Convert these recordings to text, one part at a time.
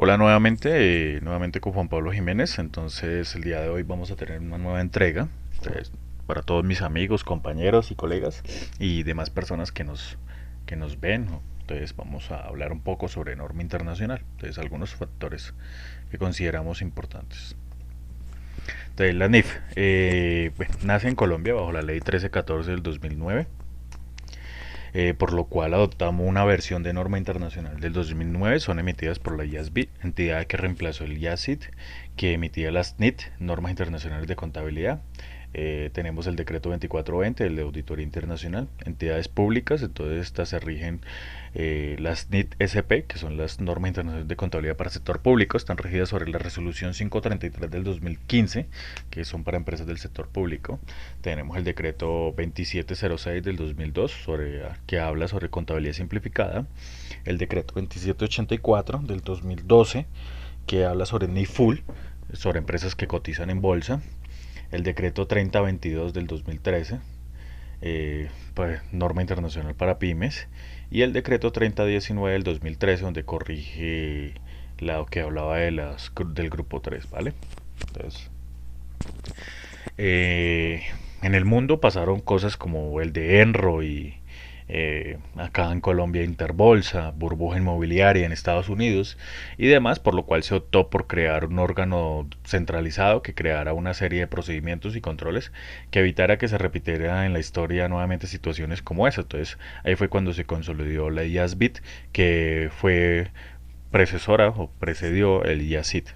Hola nuevamente, nuevamente con Juan Pablo Jiménez. Entonces, el día de hoy vamos a tener una nueva entrega. Entonces, para todos mis amigos, compañeros y colegas y demás personas que nos ven, ¿no? Entonces, vamos a hablar un poco sobre norma internacional. Entonces, algunos factores que consideramos importantes. Entonces, la NIF bueno, nace en Colombia bajo la ley 1314 del 2009, por lo cual adoptamos una versión de norma internacional del 2009. Son emitidas por la IASB, entidad que reemplazó el IACID, que emitía las NIT, normas internacionales de contabilidad. Tenemos el decreto 2420, el de auditoría internacional, entidades públicas. Entonces estas se rigen, las NIT SP, que son las normas internacionales de contabilidad para el sector público, están regidas sobre la resolución 533 del 2015, que son para empresas del sector público. Tenemos el decreto 2706 del 2002, que habla sobre contabilidad simplificada. El decreto 2784 del 2012, que habla sobre NIFUL, sobre empresas que cotizan en bolsa. El decreto 3022 del 2013, pues, norma internacional para pymes. Y el decreto 3019 del 2013, donde corrige lo que hablaba del grupo 3, ¿vale? Entonces, eh, en el mundo pasaron cosas como el de Enro y, acá en Colombia Interbolsa, burbuja inmobiliaria en Estados Unidos y demás, por lo cual se optó por crear un órgano centralizado que creara una serie de procedimientos y controles que evitara que se repitiera en la historia nuevamente situaciones como esa. Entonces ahí fue cuando se consolidó la IASBIT, que fue precesora o precedió el IACID,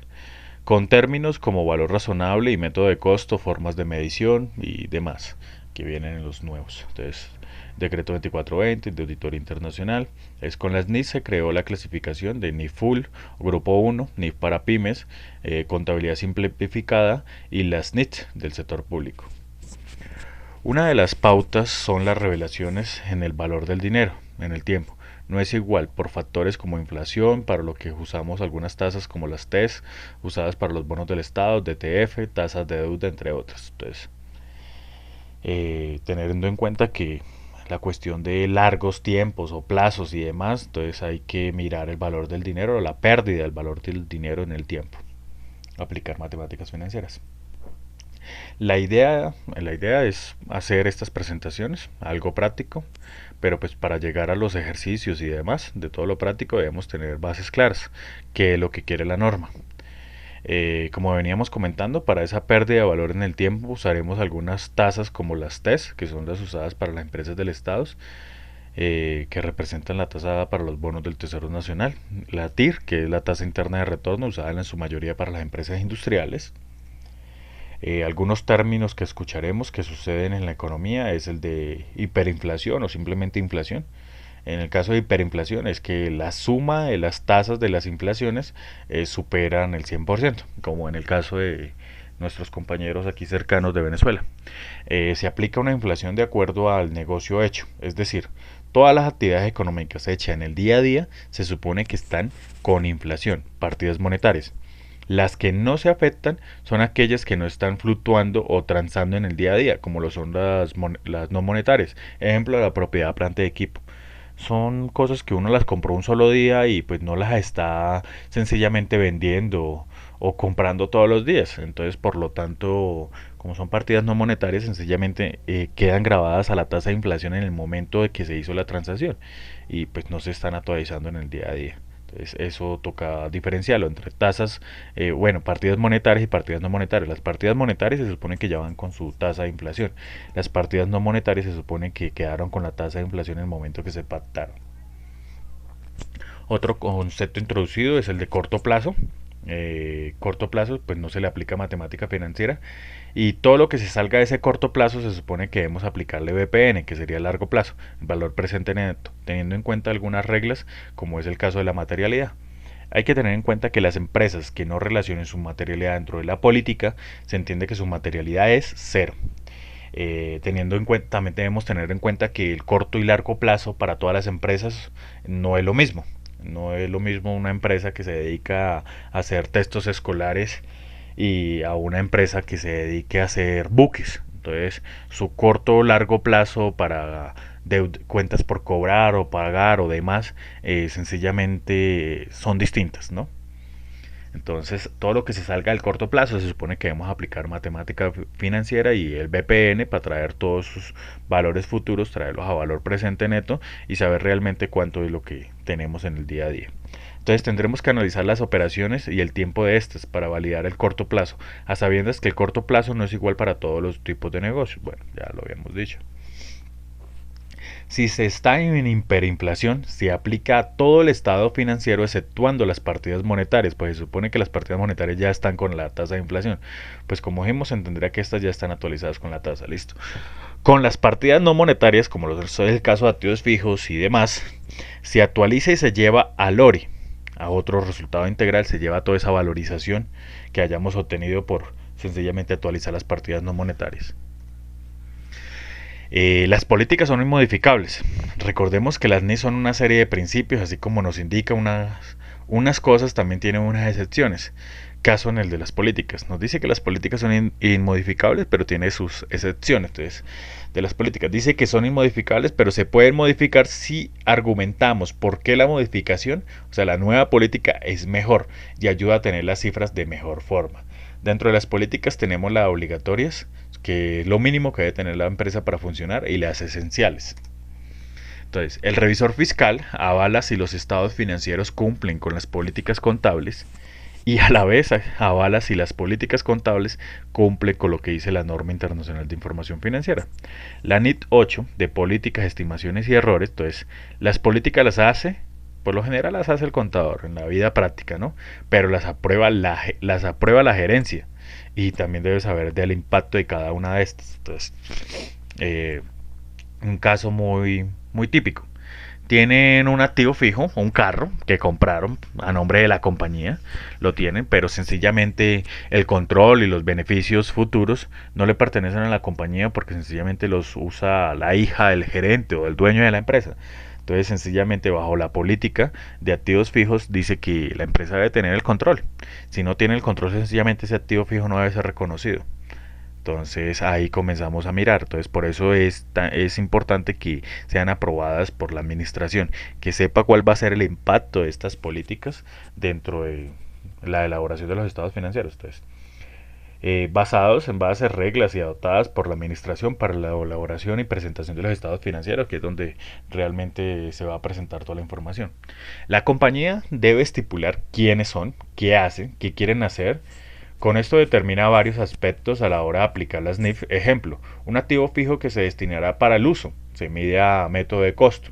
con términos como valor razonable y método de costo, formas de medición y demás que vienen en los nuevos. Entonces, decreto 2420 de auditoría internacional. Es con las NIF se creó la clasificación de NIF Full, Grupo 1, NIF para pymes, contabilidad simplificada y las NIT del sector público. Una de las pautas son las revelaciones en el valor del dinero, en el tiempo. No es igual por factores como inflación, para lo que usamos algunas tasas como las TES, usadas para los bonos del Estado, DTF, tasas de deuda, entre otras. Entonces, teniendo en cuenta que la cuestión de largos tiempos o plazos y demás, entonces hay que mirar el valor del dinero o la pérdida del valor del dinero en el tiempo. Aplicar matemáticas financieras. La idea es hacer estas presentaciones, algo práctico, pero pues para llegar a los ejercicios y demás, de todo lo práctico debemos tener bases claras, que es lo que quiere la norma. Como veníamos comentando, para esa pérdida de valor en el tiempo usaremos algunas tasas como las TES, que son las usadas para las empresas del Estado, que representan la tasa para los bonos del Tesoro Nacional, la TIR, que es la tasa interna de retorno usada en su mayoría para las empresas industriales. Algunos términos que escucharemos que suceden en la economía es el de hiperinflación o simplemente inflación. En el caso de hiperinflación es que la suma de las tasas de las inflaciones superan el 100%, como en el caso de nuestros compañeros aquí cercanos de Venezuela. Se aplica una inflación de acuerdo al negocio hecho, es decir, todas las actividades económicas hechas en el día a día se supone que están con inflación, partidas monetarias. Las que no se afectan son aquellas que no están fluctuando o transando en el día a día, como lo son las no monetarias. Ejemplo, la propiedad, planta y equipo. Son cosas que uno las compró un solo día y pues no las está sencillamente vendiendo o comprando todos los días. Entonces, por lo tanto, como son partidas no monetarias, sencillamente quedan grabadas a la tasa de inflación en el momento de que se hizo la transacción y pues no se están actualizando en el día a día. Entonces, eso toca diferenciarlo entre tasas, bueno, partidas monetarias y partidas no monetarias. Las partidas monetarias se supone que ya van con su tasa de inflación. Las partidas no monetarias se supone que quedaron con la tasa de inflación en el momento que se pactaron. Otro concepto introducido es el de corto plazo. Corto plazo, pues no se le aplica matemática financiera y todo lo que se salga de ese corto plazo se supone que debemos aplicarle BPN, que sería largo plazo, valor presente neto, teniendo en cuenta algunas reglas, como es el caso de la materialidad. Hay que tener en cuenta que las empresas que no relacionen su materialidad dentro de la política, se entiende que su materialidad es cero. Teniendo en cuenta, también debemos tener en cuenta que el corto y largo plazo para todas las empresas no es lo mismo. No es lo mismo una empresa que se dedica a hacer textos escolares y a una empresa que se dedique a hacer buques. Entonces, su corto o largo plazo para cuentas por cobrar o pagar o demás, sencillamente son distintas, ¿no? Entonces, todo lo que se salga del corto plazo se supone que debemos aplicar matemática financiera y el BPN para traer todos sus valores futuros, traerlos a valor presente neto y saber realmente cuánto es lo que tenemos en el día a día. Entonces tendremos que analizar las operaciones y el tiempo de estas para validar el corto plazo, a sabiendas que el corto plazo no es igual para todos los tipos de negocios. Bueno, ya lo habíamos dicho. Si se está en hiperinflación, se aplica a todo el estado financiero exceptuando las partidas monetarias, pues se supone que las partidas monetarias ya están con la tasa de inflación. Pues como vimos, se entenderá que estas ya están actualizadas con la tasa, listo. Con las partidas no monetarias, como es el caso de activos fijos y demás, se actualiza y se lleva al ORI, a otro resultado integral, se lleva toda esa valorización que hayamos obtenido por sencillamente actualizar las partidas no monetarias. Las políticas son inmodificables. Recordemos que las NIS son una serie de principios, así como nos indica unas cosas, también tienen unas excepciones. Caso en el de las políticas. Nos dice que las políticas son inmodificables, pero tiene sus excepciones. Entonces, de las políticas dice que son inmodificables, pero se pueden modificar si argumentamos por qué la modificación, o sea, la nueva política es mejor y ayuda a tener las cifras de mejor forma. Dentro de las políticas tenemos las obligatorias, que es lo mínimo que debe tener la empresa para funcionar, y las esenciales. Entonces, el revisor fiscal avala si los estados financieros cumplen con las políticas contables y a la vez avala si las políticas contables cumplen con lo que dice la norma internacional de información financiera. La NIT 8 de políticas, estimaciones y errores, entonces, las políticas las hace, por lo general las hace el contador en la vida práctica, ¿no? Pero las aprueba la gerencia y también debe saber del impacto de cada una de estas. Entonces, eh, un caso muy típico. Tienen un activo fijo, un carro que compraron a nombre de la compañía, lo tienen, pero sencillamente el control y los beneficios futuros no le pertenecen a la compañía porque sencillamente los usa la hija del gerente o del dueño de la empresa. Entonces, sencillamente bajo la política de activos fijos dice que la empresa debe tener el control. Si no tiene el control, sencillamente ese activo fijo no debe ser reconocido. Entonces ahí comenzamos a mirar. Entonces por eso es importante que sean aprobadas por la administración, que sepa cuál va a ser el impacto de estas políticas dentro de la elaboración de los estados financieros. Entonces, basados en bases, reglas y adoptadas por la administración para la elaboración y presentación de los estados financieros, que es donde realmente se va a presentar toda la información. La compañía debe estipular quiénes son, qué hacen, qué quieren hacer. Con esto determina varios aspectos a la hora de aplicar las NIF. Ejemplo, un activo fijo que se destinará para el uso, se mide a método de costo,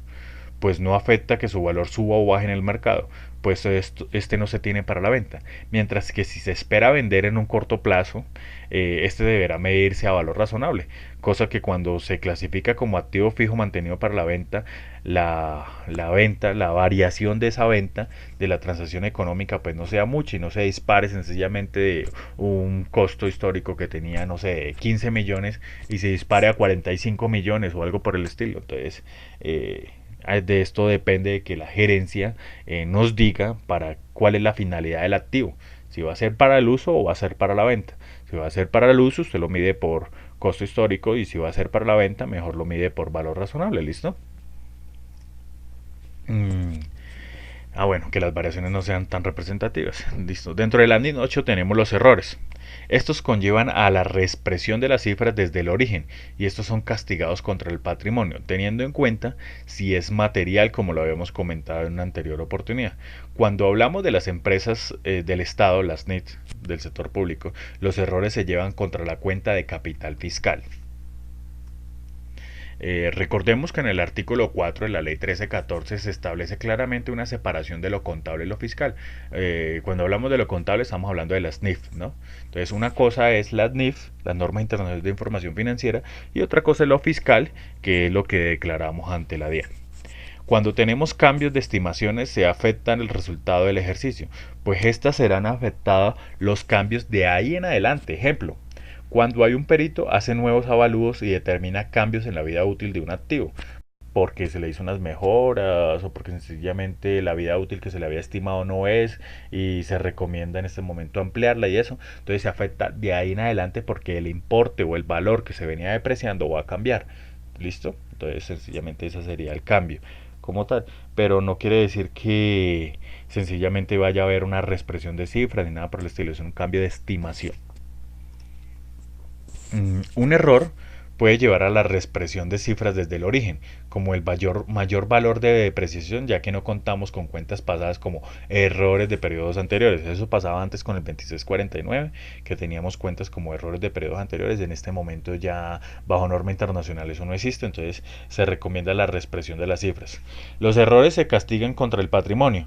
pues no afecta que su valor suba o baje en el mercado, pues este no se tiene para la venta. Mientras que si se espera vender en un corto plazo, este deberá medirse a valor razonable, cosa que cuando se clasifica como activo fijo mantenido para la venta, la variación de esa venta, de la transacción económica, pues no sea mucha y no se dispare sencillamente de un costo histórico que tenía, no sé, 15 millones y se dispare a 45 millones o algo por el estilo. Entonces, de esto depende de que la gerencia nos diga para cuál es la finalidad del activo, si va a ser para el uso o va a ser para la venta. Si va a ser para el uso, usted lo mide por costo histórico, y si va a ser para la venta, mejor lo mide por valor razonable. ¿Listo? Mm, bueno, que las variaciones no sean tan representativas. Listo. Dentro del ANDIN 8 tenemos los errores. Estos conllevan a la reexpresión de las cifras desde el origen, y estos son castigados contra el patrimonio, teniendo en cuenta si es material, como lo habíamos comentado en una anterior oportunidad. Cuando hablamos de las empresas del Estado, las NIT del sector público, los errores se llevan contra la cuenta de capital fiscal. Recordemos que en el artículo 4 de la ley 1314 se establece claramente una separación de lo contable y lo fiscal. Cuando hablamos de lo contable estamos hablando de las NIF, ¿no? Entonces una cosa es las NIF, las normas internacionales de información financiera, y otra cosa es lo fiscal, que es lo que declaramos ante la DIAN. Cuando tenemos cambios de estimaciones se afectan el resultado del ejercicio, pues estas serán afectadas los cambios de ahí en adelante. Ejemplo, cuando hay un perito, hace nuevos avalúos y determina cambios en la vida útil de un activo, porque se le hizo unas mejoras o porque sencillamente la vida útil que se le había estimado no es y se recomienda en este momento ampliarla y eso. Entonces se afecta de ahí en adelante porque el importe o el valor que se venía depreciando va a cambiar. ¿Listo? Entonces sencillamente ese sería el cambio como tal, pero no quiere decir sencillamente vaya a haber una reexpresión de cifras ni nada por el estilo, es un cambio de estimación. Un error puede llevar a la reexpresión de cifras desde el origen, como el mayor valor de depreciación, ya que no contamos con cuentas pasadas como errores de periodos anteriores. Eso pasaba antes con el 2649, que teníamos cuentas como errores de periodos anteriores. En este momento ya bajo norma internacional eso no existe, entonces se recomienda la reexpresión de las cifras. Los errores se castigan contra el patrimonio,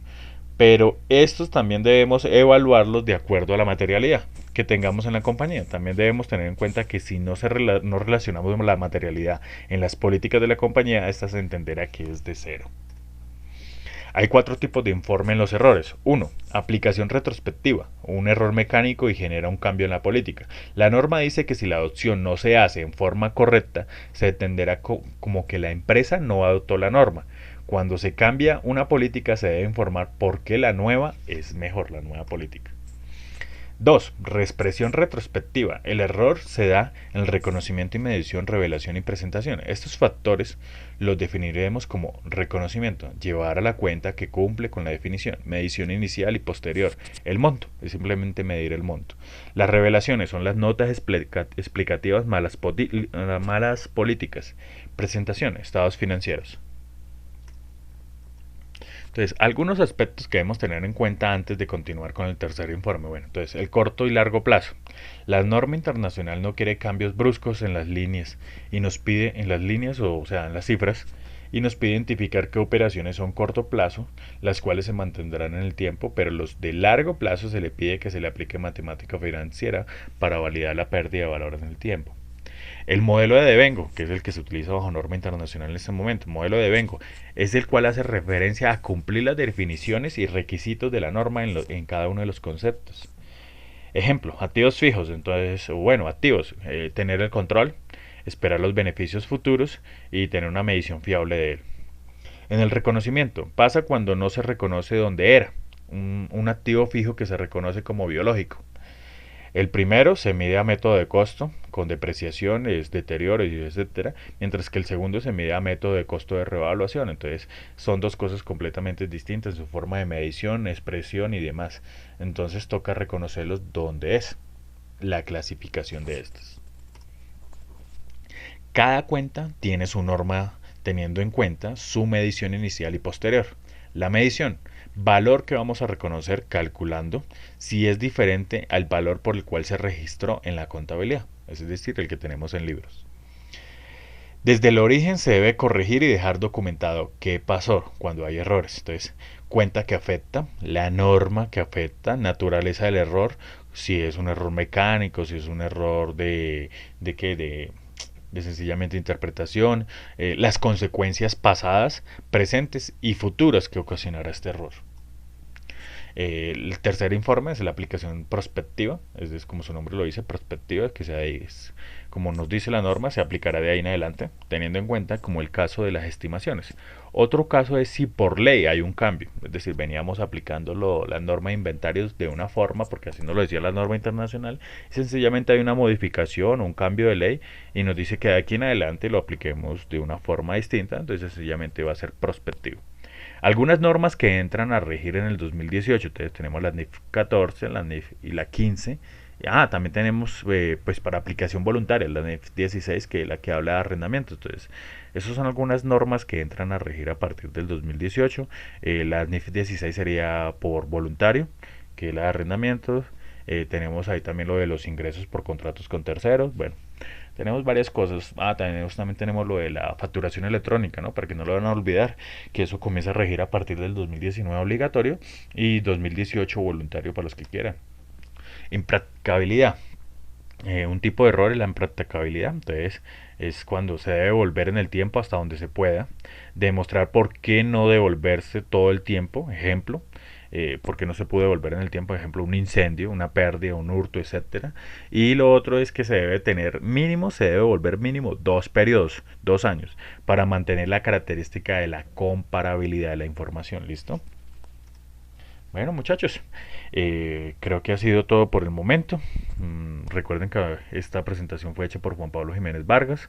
pero estos también debemos evaluarlos de acuerdo a la materialidad que tengamos en la compañía. También debemos tener en cuenta que si no relacionamos la materialidad en las políticas de la compañía, esta se entenderá que es de cero. Hay cuatro tipos de informe en los errores. Uno, aplicación retrospectiva, un error mecánico y genera un cambio en la política. La norma dice que si la adopción no se hace en forma correcta, se entenderá como que la empresa no adoptó la norma. Cuando se cambia una política se debe informar por qué la nueva es mejor, la nueva política. 2. Reexpresión retrospectiva. El error se da en el reconocimiento y medición, revelación y presentación. Estos factores los definiremos como reconocimiento, llevar a la cuenta que cumple con la definición, medición inicial y posterior. El monto es simplemente medir el monto. Las revelaciones son las notas explicativas malas políticas. Presentación, estados financieros. Entonces, algunos aspectos que debemos tener en cuenta antes de continuar con el tercer informe. Bueno, entonces, el corto y largo plazo. La norma internacional no quiere cambios bruscos en las líneas y nos pide en las líneas, o sea, en las cifras, y nos pide identificar qué operaciones son corto plazo, las cuales se mantendrán en el tiempo, pero los de largo plazo se le pide que se le aplique matemática financiera para validar la pérdida de valor en el tiempo. El modelo de devengo, que es el que se utiliza bajo norma internacional en este momento, el modelo de devengo, es el cual hace referencia a cumplir las definiciones y requisitos de la norma en cada uno de los conceptos. Ejemplo, activos fijos, entonces, bueno, activos, tener el control, esperar los beneficios futuros y tener una medición fiable de él. En el reconocimiento, pasa cuando no se reconoce dónde era, un activo fijo que se reconoce como biológico. El primero se mide a método de costo, con depreciaciones, deterioro, etcétera, mientras que el segundo se mide a método de costo de revaluación. Entonces, son dos cosas completamente distintas en su forma de medición, expresión y demás. Entonces, toca reconocerlos donde es la clasificación de estas. Cada cuenta tiene su norma teniendo en cuenta su medición inicial y posterior. La medición, valor que vamos a reconocer calculando si es diferente al valor por el cual se registró en la contabilidad, es decir, el que tenemos en libros. Desde el origen se debe corregir y dejar documentado qué pasó cuando hay errores. Entonces, cuenta que afecta, la norma que afecta, naturaleza del error, si es un error mecánico, si es un error de sencillamente interpretación, las consecuencias pasadas, presentes y futuras que ocasionará este error. El tercer informe es la aplicación prospectiva, es como su nombre lo dice, prospectiva, que sea como nos dice la norma, se aplicará de ahí en adelante, teniendo en cuenta como el caso de las estimaciones. Otro caso es si por ley hay un cambio, es decir, veníamos aplicando la norma de inventarios de una forma, porque así nos lo decía la norma internacional, y sencillamente hay una modificación o un cambio de ley y nos dice que de aquí en adelante lo apliquemos de una forma distinta, entonces sencillamente va a ser prospectivo. Algunas normas que entran a regir en el 2018, entonces tenemos la NIF 14, la NIF y la 15. También tenemos pues para aplicación voluntaria la NIF 16, que es la que habla de arrendamientos. Entonces, esas son algunas normas que entran a regir a partir del 2018. La NIF 16 sería por voluntario, que es la de arrendamientos. Tenemos ahí también lo de los ingresos por contratos con terceros. Bueno, tenemos varias cosas. También tenemos lo de la facturación electrónica, ¿no? Para que no lo van a olvidar, que eso comienza a regir a partir del 2019 obligatorio y 2018 voluntario para los que quieran. Impracticabilidad. Un tipo de error es la impracticabilidad. Entonces, es cuando se debe volver en el tiempo hasta donde se pueda. Demostrar por qué no devolverse todo el tiempo. Ejemplo, porque no se pudo devolver en el tiempo, por ejemplo, un incendio, una pérdida, un hurto, etcétera. Y lo otro es que se debe tener mínimo, se debe volver mínimo 2 periodos, 2 años, para mantener la característica de la comparabilidad de la información. ¿Listo? Bueno, muchachos, creo que ha sido todo por el momento. Recuerden que esta presentación fue hecha por Juan Pablo Jiménez Vargas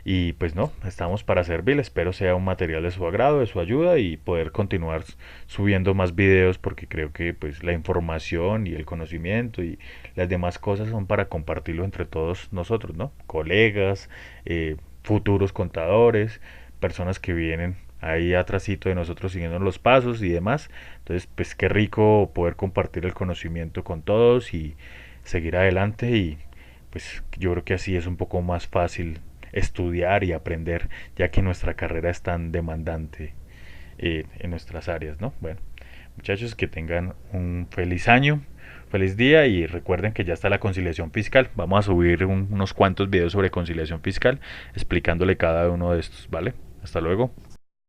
Y pues no, estamos para servirles. Espero sea un material de su agrado, de su ayuda y poder continuar subiendo más videos porque creo que pues la información y el conocimiento y las demás cosas son para compartirlo entre todos nosotros, ¿no? Colegas, futuros contadores, personas que vienen ahí atrásito de nosotros siguiendo los pasos y demás. Entonces, pues qué rico poder compartir el conocimiento con todos y seguir adelante y pues yo creo que así es un poco más fácil estudiar y aprender, ya que nuestra carrera es tan demandante en nuestras áreas, ¿no? Bueno, muchachos, que tengan un feliz año, feliz día y recuerden que ya está la conciliación fiscal. Vamos a subir unos cuantos videos sobre conciliación fiscal explicándole cada uno de estos, ¿vale? Hasta luego.